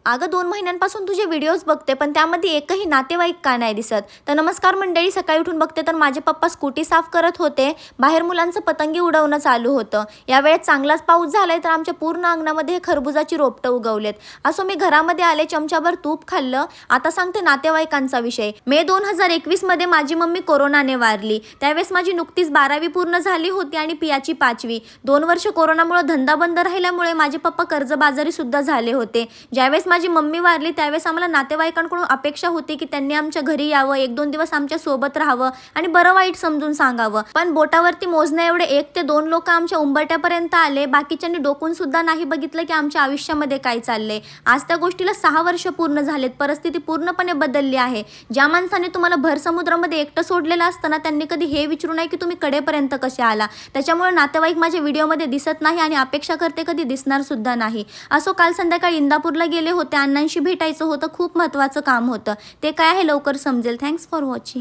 अगं 2 महिन्यांपासून तुझे व्हिडिओज बघते, पण त्यामध्ये एकही नातेवाईक का नाही दिसत? तर नमस्कार मंडळी, सकाळी उठून बघते तर माझे पप्पा स्कूटी साफ करत होते. बाहेर मुलांचं पतंगी उडवणं चालू होतं. यावेळेस चांगलाच पाऊस झालाय, तर आमच्या पूर्ण अंगणामध्ये खरबुजाची रोपटं उगवलेत. असो मी घरामध्ये आले, चमच्याभर तूप खाल्लं. आता सांगते नातेवाईकांचा विषय. मे 2021 मध्ये माझी मम्मी कोरोनाने वारली. त्यावेळेस माझी नुकतीच 12वी पूर्ण झाली होती आणि पियाची 5वी. 2 वर्ष कोरोनामुळे धंदा बंद राहिल्यामुळे माझे पप्पा कर्जबाजारी सुद्धा झाले होते. ज्यावेळेस माझी मम्मी वारली त्यावेळेस आम्हाला नातेवाईकांकडून अपेक्षा होती की त्यांनी आमच्या घरी यावं, 1-2 दिवस आमच्या सोबत राहावं आणि बरं वाईट समजून सांगावं. पण बोटावरती मोजण्या एवढे 1 ते 2 लोक आमच्या उंबरट्यापर्यंत आले. बाकीच्यांनी डोकून सुद्धा नाही बघितलं की आमच्या आयुष्यामध्ये काय चाललंय. आज त्या गोष्टीला 6 वर्ष पूर्ण झालेत. परिस्थिती पूर्णपणे बदलली आहे. ज्या माणसाने तुम्हाला भर समुद्रामध्ये एकटं सोडलेलं असताना त्यांनी कधी हे विचारू नये की तुम्ही कडेपर्यंत कसे आला. त्याच्यामुळे नातेवाईक माझ्या व्हिडिओमध्ये दिसत नाही आणि अपेक्षा करते कधी दिसणार सुद्धा नाही. असो काल संध्याकाळी इंदापूरला गेले होते. अण्णांशी भेटायचं होतं. खूप महत्त्वाचं काम होतं. ते काय आहे लवकर समजेल. Thanks for watching.